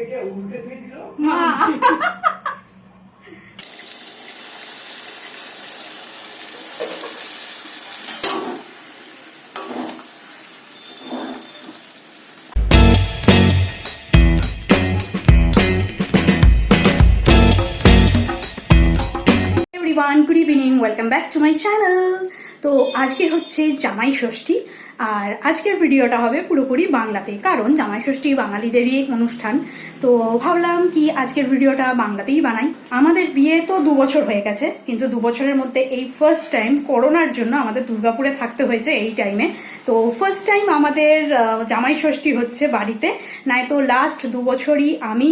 Good evening, welcome back to my channel. তো আজকে হচ্ছে জামাই ষষ্ঠী, আর আজকের ভিডিওটা হবে পুরোপুরি বাংলাতে, কারণ জামাই ষষ্ঠী বাঙালিদেরই অনুষ্ঠান। তো ভাবলাম কি আজকের ভিডিওটা বাংলাতেই বানাই। আমাদের বিয়ে তো 2 বছর হয়ে গেছে, কিন্তু 2 বছরের মধ্যে এই ফার্স্ট টাইম করোনার জন্য আমাদের দুর্গাপুরে থাকতে হয়েছে এই টাইমে। তো ফার্স্ট টাইম আমাদের জামাই ষষ্ঠী হচ্ছে বাড়িতে, নাই তো লাস্ট 2 বছরই আমি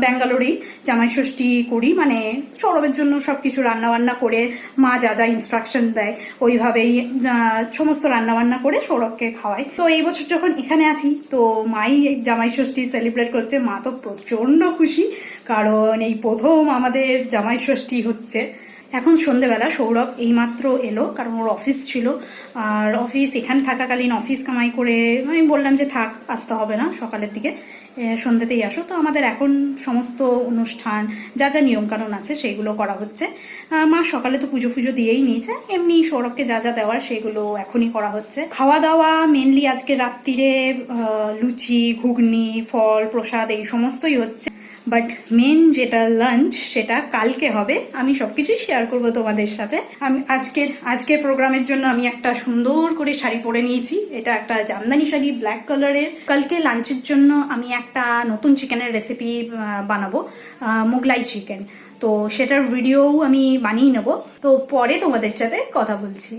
ব্যাঙ্গালোরেই জামাই ষষ্ঠী করি, মানে সৌরভের জন্য সবকিছু রান্নাবান্না করে মা যা যা ইনস্ট্রাকশন দেয় ওইভাবেই সমস্ত রান্নাবান্না করে সৌরভকে খাওয়াই। তো এই বছর যখন এখানে আছি তো মাই জামাই ষষ্ঠী সেলিব্রেট করছে। মা তো প্রচন্ড খুশি, কারণ এই প্রথম আমাদের জামাই ষষ্ঠী হচ্ছে। এখন সন্ধেবেলা সৌরভ এইমাত্র এলো, কারণ ওর অফিস ছিল, আর অফিস এখানে থাকাকালীন অফিস কামাই করে আমি বললাম যে থাক, আসতে হবে না, সকালের দিকে সন্ধ্যেতেই আসো। তো আমাদের এখন সমস্ত অনুষ্ঠান যা যা নিয়মকানুন আছে সেইগুলো করা হচ্ছে। মা সকালে তো পুজো ফুজো দিয়েই নিয়েছে, এমনি সৌরভকে যা যা দেওয়ার সেগুলো এখনই করা হচ্ছে। খাওয়া দাওয়া মেনলি আজকে রাত্রিরে লুচি, ঘুগনি, ফল, প্রসাদ এই সমস্তই হচ্ছে। বাট মেন যেটা লাঞ্চ সেটা কালকে হবে। আমি সবকিছুই শেয়ার করবো তোমাদের সাথে। আমি আজকের প্রোগ্রামের জন্য আমি একটা সুন্দর করে শাড়ি পরে নিয়েছি। এটা একটা জামদানি শাড়ি, ব্ল্যাক কালারের। কালকে লাঞ্চের জন্য আমি একটা নতুন চিকেনের রেসিপি বানাবো, মুগলাই চিকেন। তো সেটার ভিডিও আমি বানিয়ে নেবো, তো পরে তোমাদের সাথে কথা বলছি।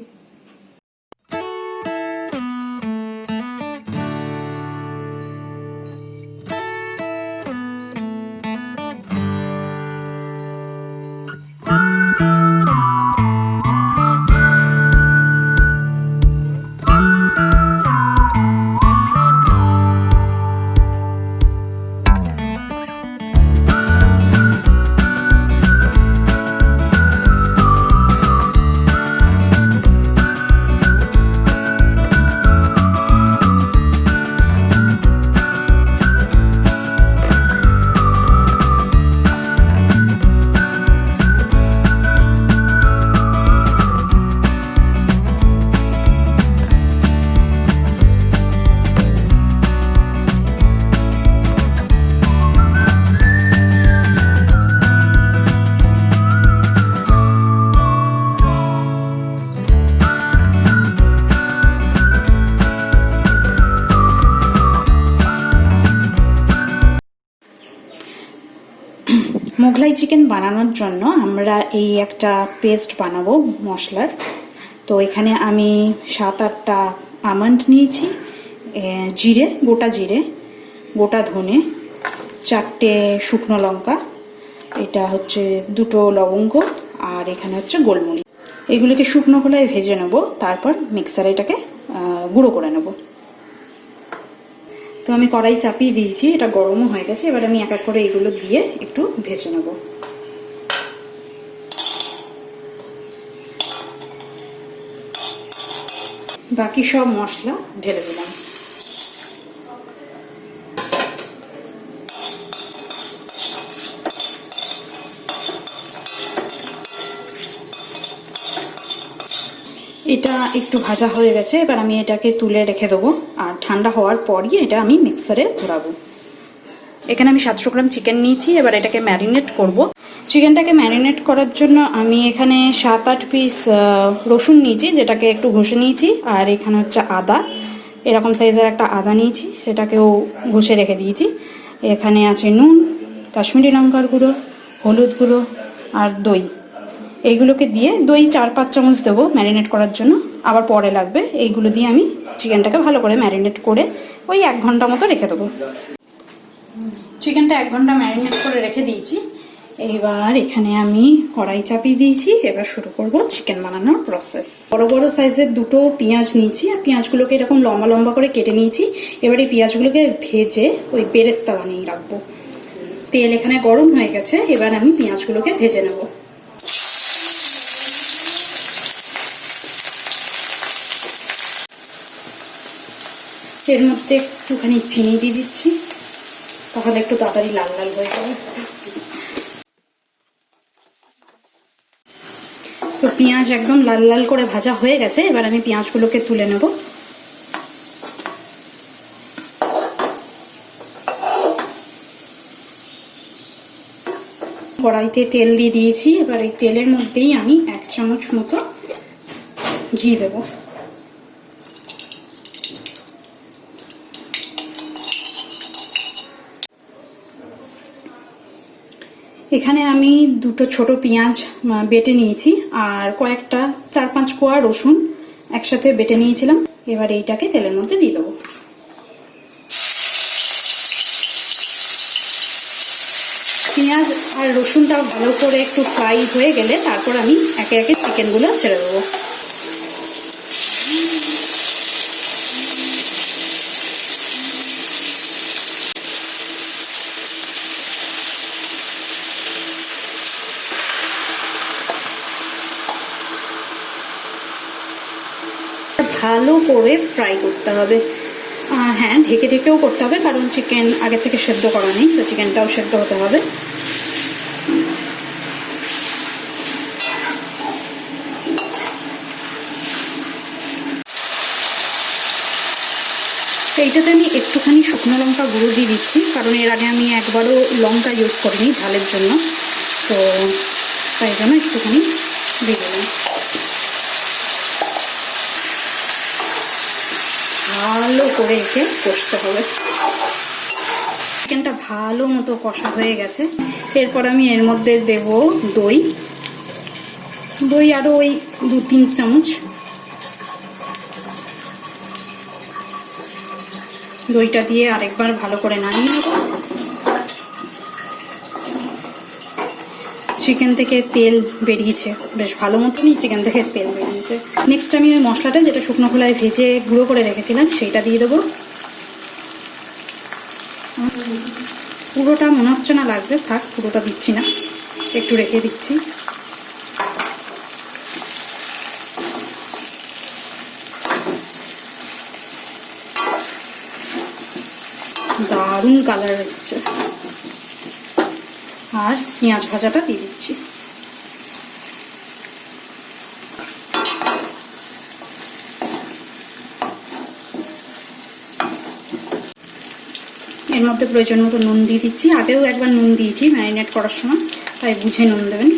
মোগলাই চিকেন বানানোর জন্য আমরা এই একটা পেস্ট বানাবো মশলার। তো এখানে আমি 7-8টা আমন্ড নিয়েছি, জিরে, গোটা ধনে, 4টে শুকনো লঙ্কা, এটা হচ্ছে 2টো লবঙ্গ, আর এখানে হচ্ছে গোলমরিচ। এগুলিকে শুকনো খোলায় ভেজে নেবো, তারপর মিক্সারে এটাকে গুঁড়ো করে নেবো। তো আমি কড়াই চাপিয়ে দিয়েছি, এটা গরমও হয়ে গেছে। এবার আমি এক এক করে এগুলো দিয়ে একটু ভেজে নেব। বাকি সব মশলা ঢেলে দিলাম। এটা একটু ভাজা হয়ে গেছে, এবার আমি এটাকে তুলে রেখে দেবো, আর ঠান্ডা হওয়ার পরই এটা আমি মিক্সারে ঘোরাবো। এখানে আমি 700 গ্রাম চিকেন নিয়েছি, এবার এটাকে ম্যারিনেট করব। চিকেনটাকে ম্যারিনেট করার জন্য আমি এখানে 7-8 পিস রসুন নিয়েছি, যেটাকে একটু ঘষে নিয়েছি, আর এখানে হচ্ছে আদা, এরকম সাইজের একটা আদা নিয়েছি, সেটাকেও ঘষে রেখে দিয়েছি। এখানে আছে নুন, কাশ্মীরি লঙ্কার গুঁড়ো, হলুদ গুঁড়ো আর দই। এইগুলোকে দিয়ে দই 4-5 চামচ দেবো ম্যারিনেট করার জন্য, আবার পরে লাগবে। এইগুলো দিয়ে আমি চিকেনটাকে ভালো করে ম্যারিনেট করে ওই 1 ঘন্টা মতো রেখে দেবো। চিকেনটা 1 ঘন্টা ম্যারিনেট করে রেখে দিয়েছি। এবার এখানে আমি কড়াই চাপিয়ে দিয়েছি, এবার শুরু করব চিকেন বানানোর প্রসেস। বড় বড় সাইজের 2টো পেঁয়াজ নিয়েছি, আর পেঁয়াজগুলোকে এরকম লম্বা লম্বা করে কেটে নিয়েছি। এবার এই পেঁয়াজগুলোকে ভেজে ওই বেরেস্তা বানিয়ে রাখবো। তেল এখানে গরম হয়ে গেছে, এবার আমি পেঁয়াজগুলোকে ভেজে নেব। এর মধ্যে একটুখানি চিনি দিয়ে দিচ্ছি, তাহলে একটু তাড়াতাড়ি লাল লাল হয়ে যাবে। তো পেঁয়াজ একদম লাল লাল করে ভাজা হয়ে গেছে, এবার আমি পেঁয়াজগুলোকে তুলে নেব। কড়াইতে তেল দিয়ে দিয়েছি, এবার এই তেলের মধ্যেই আমি 1 চামচ মতো ঘি দেব। এখানে আমি 2টো ছোট পেঁয়াজ বেটে নিয়েছি আর কয়েকটা 4-5 কোয়া রসুন একসাথে বেটে নিয়েছিলাম। এবার এইটাকে তেলের মধ্যে দিয়ে দেবো। পেঁয়াজ আর রসুনটা ভালো করে একটু ফ্রাই হয়ে গেলে তারপর আমি একে একে চিকেনগুলো ছেড়ে দেবো। ভালো করে ফ্রাই করতে হবে। হ্যাঁ, ঢেকে ঢেকেও করতে হবে, কারণ চিকেন আগে থেকে সেদ্ধ করা নেই, তো চিকেনটাও সেদ্ধ হতে হবে। এইটাতে আমি একটুখানি শুকনো লঙ্কা গুঁড়ো দিয়ে দিচ্ছি, কারণ এর আগে আমি একবারও লঙ্কা ইউজ করিনি ঝালের জন্য, তো তাই জন্য একটুখানি দিয়ে দিলাম। ভালো করে একে কষতে হবে। চিকেনটা ভালো মতো কষা হয়ে গেছে, এরপর আমি এর মধ্যে দেব দই। দই আরো ওই 2-3 চামচ। দইটা দিয়ে আরেকবার ভালো করে নাড়িয়ে নেব। চিকেন থেকে তেল বেরিয়েছে, বেশ ভালো মতনই চিকেন থেকে তেল বেরিয়েছে। নেক্সট আমি ওই মশলাটা, যেটা শুকনো খোলায় ভেজে গুঁড়ো করে রেখেছিলাম, সেইটা দিয়ে দেবো। পুরোটা মনে হচ্ছে না লাগবে, থাক, পুরোটা দিচ্ছি না, একটু রেখে দিচ্ছি। দারুণ কালার এসছে। আর পেঁয়াজ ভাজাটা দিয়ে দিচ্ছি। এর মধ্যে প্রয়োজন মতো নুন দিয়ে দিচ্ছি। আগেও একবার নুন দিয়েছি ম্যারিনেট করার সময়, তাই বুঝে নুন দেবেন।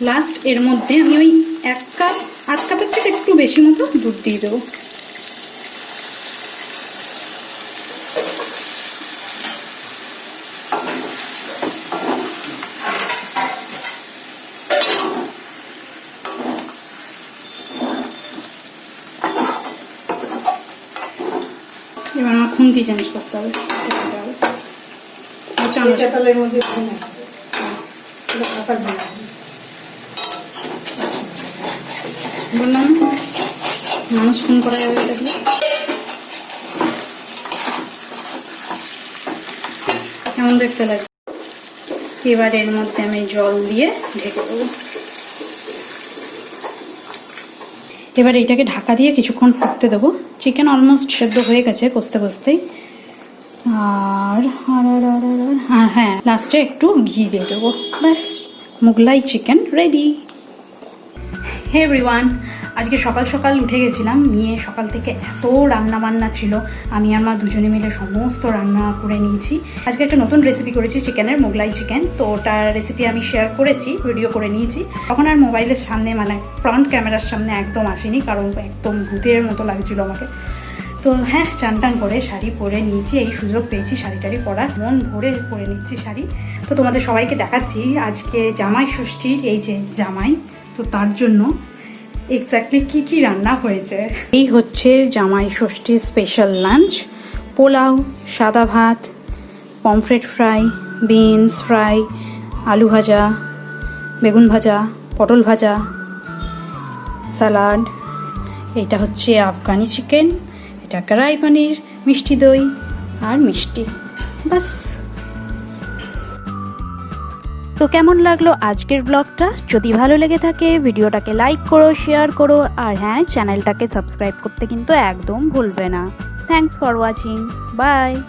লাস্ট এর মধ্যে আমি ওই 1 কাপ, 1/2 কাপের থেকে একটু বেশি মতো দুধ দিয়ে দেবো। এবার আমার খুন্তি চেঞ্জ করতে হবে। বললাম মানুষ খুন করা যাবে, দেখলে কেমন দেখতে লাগে। এবার এর মধ্যে আমি জল দিয়ে ঢেকে দেবো। এবার এইটাকে ঢাকা দিয়ে কিছুক্ষণ ফুটতে দেবো। চিকেন অলমোস্ট সেদ্ধ হয়ে গেছে কষতে কষতেই। আর হ্যাঁ, লাস্টে একটু ঘি দিয়ে দেবো। ব্যাস, Mughlai chicken ready. Hey everyone, আজকে সকাল সকাল উঠে গেছিলাম। নিয়ে সকাল থেকে এত রান্না বান্না ছিল, আমি আর মা দুজনে মিলে সমস্ত রান্না করে নিয়েছি। আজকে একটা নতুন রেসিপি করেছি চিকেনের, মোগলাই চিকেন। তো ওটার রেসিপি আমি শেয়ার করেছি, ভিডিও করে নিয়েছি। তখন আর মোবাইলের সামনে, মানে ফ্রন্ট ক্যামেরার সামনে একদম আসেনি, কারণ একদম ভূতের মতো লাগছিল আমাকে। তো হ্যাঁ, চান টান করে শাড়ি পরে নিয়েছি। এই সুযোগ পেয়েছি শাড়ি টাড়ি পরার, মন ভরে পরে নিচ্ছি শাড়ি। তো তোমাদের সবাইকে দেখাচ্ছি আজকে জামাই ষষ্ঠীর, এই যে জামাই, তো তার জন্য এক্স্যাক্টলি কি কি রান্না হয়েছে। এই হচ্ছে জামাই ষষ্ঠীর স্পেশাল লাঞ্চ। পোলাও, সাদা ভাত, পমফ্রেট ফ্রাই, বিনস ফ্রাই, আলু ভাজা, বেগুন ভাজা, পটল ভাজা, স্যালাড। এটা হচ্ছে আফগানি চিকেন, এটা কড়াই পনির, মিষ্টি দই আর মিষ্টি। বাস। তো কেমন লাগলো আজকের ব্লগটা? যদি ভালো লেগে থাকে ভিডিওটাকে লাইক করো, শেয়ার করো, আর হ্যাঁ, চ্যানেলটাকে সাবস্ক্রাইব করতে কিন্তু একদম ভুলবে না। Thanks for watching. বাই।